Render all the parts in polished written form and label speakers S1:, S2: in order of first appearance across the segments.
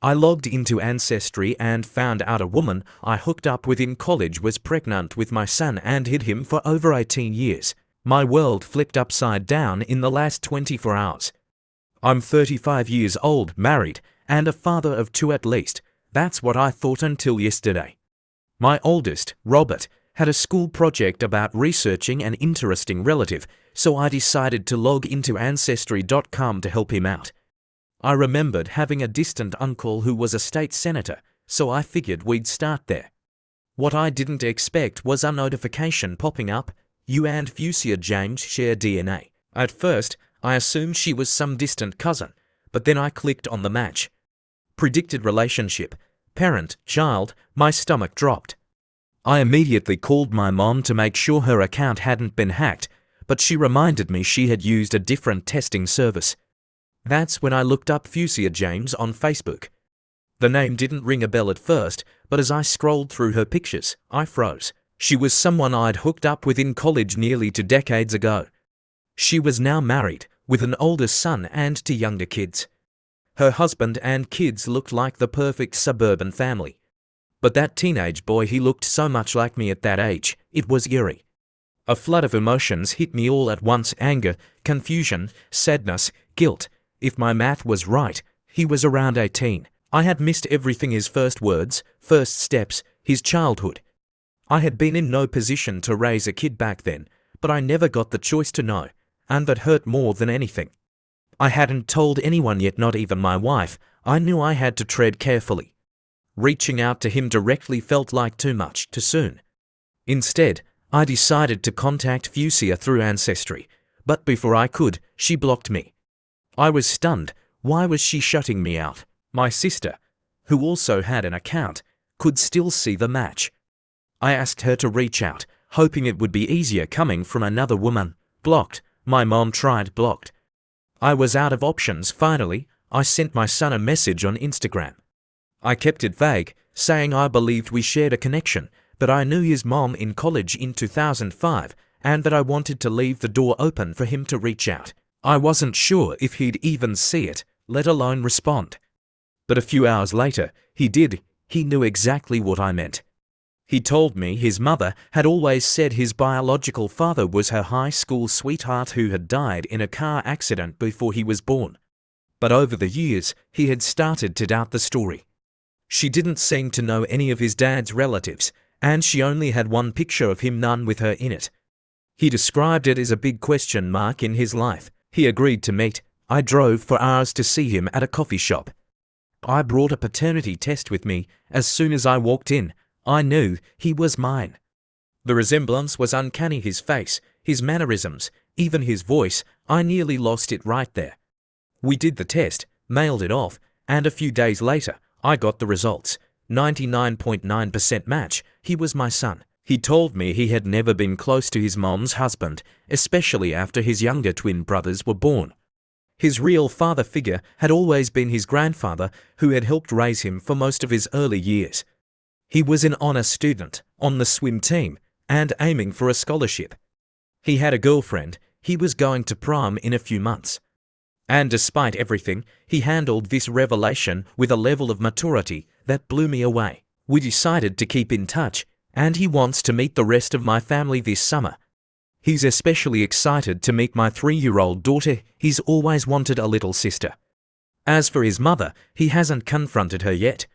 S1: I logged into Ancestry and found out a woman I hooked up with in college was pregnant with my son and hid him for over 18 years. My world flipped upside down in the last 24 hours. I'm 35 years old, married, and a father of 2 at least. That's what I thought until yesterday. My oldest, Robert, had a school project about researching an interesting relative, so I decided to log into Ancestry.com to help him out. I remembered having a distant uncle who was a state senator, so I figured we'd start there. What I didn't expect was a notification popping up, "You and Fusia James share DNA." At first, I assumed she was some distant cousin, but then I clicked on the match. Predicted relationship, parent, child, my stomach dropped. I immediately called my mom to make sure her account hadn't been hacked, but she reminded me she had used a different testing service. That's when I looked up Fusia James on Facebook. The name didn't ring a bell at first, but as I scrolled through her pictures, I froze. She was someone I'd hooked up with in college nearly 2 decades ago. She was now married, with an older son and 2 younger kids. Her husband and kids looked like the perfect suburban family. But that teenage boy, he looked so much like me at that age, it was eerie. A flood of emotions hit me all at once: anger, confusion, sadness, guilt. If my math was right, he was around 18. I had missed everything: his first words, first steps, his childhood. I had been in no position to raise a kid back then, but I never got the choice to know, and that hurt more than anything. I hadn't told anyone yet, not even my wife. I knew I had to tread carefully. Reaching out to him directly felt like too much, too soon. Instead, I decided to contact Fusia through Ancestry, but before I could, she blocked me. I was stunned. Why was she shutting me out? My sister, who also had an account, could still see the match. I asked her to reach out, hoping it would be easier coming from another woman. Blocked. My mom tried, blocked. I was out of options. Finally, I sent my son a message on Instagram. I kept it vague, saying I believed we shared a connection, that I knew his mom in college in 2005, and that I wanted to leave the door open for him to reach out. I wasn't sure if he'd even see it, let alone respond. But a few hours later, he did. He knew exactly what I meant. He told me his mother had always said his biological father was her high school sweetheart who had died in a car accident before he was born. But over the years, he had started to doubt the story. She didn't seem to know any of his dad's relatives, and she only had one picture of him, none with her in it. He described it as a big question mark in his life. He agreed to meet. I drove for hours to see him at a coffee shop. I brought a paternity test with me. As soon as I walked in, I knew he was mine. The resemblance was uncanny: his face, his mannerisms, even his voice. I nearly lost it right there. We did the test, mailed it off, and a few days later, I got the results. 99.9% match. He was my son. He told me he had never been close to his mom's husband, especially after his younger twin brothers were born. His real father figure had always been his grandfather, who had helped raise him for most of his early years. He was an honor student, on the swim team, and aiming for a scholarship. He had a girlfriend. He was going to prom in a few months. And despite everything, he handled this revelation with a level of maturity that blew me away. We decided to keep in touch, and he wants to meet the rest of my family this summer. He's especially excited to meet my 3-year-old daughter. He's always wanted a little sister. As for his mother, he hasn't confronted her yet.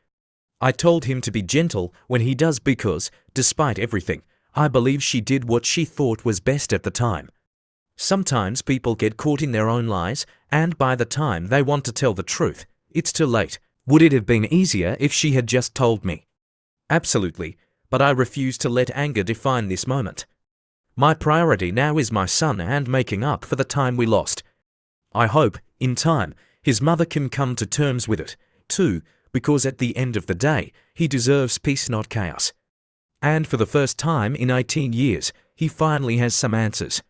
S1: I told him to be gentle when he does because, despite everything, I believe she did what she thought was best at the time. Sometimes people get caught in their own lies, and by the time they want to tell the truth, it's too late. Would it have been easier if she had just told me? Absolutely, but I refuse to let anger define this moment. My priority now is my son and making up for the time we lost. I hope, in time, his mother can come to terms with it, too, because at the end of the day, he deserves peace, not chaos. And for the first time in 18 years, he finally has some answers.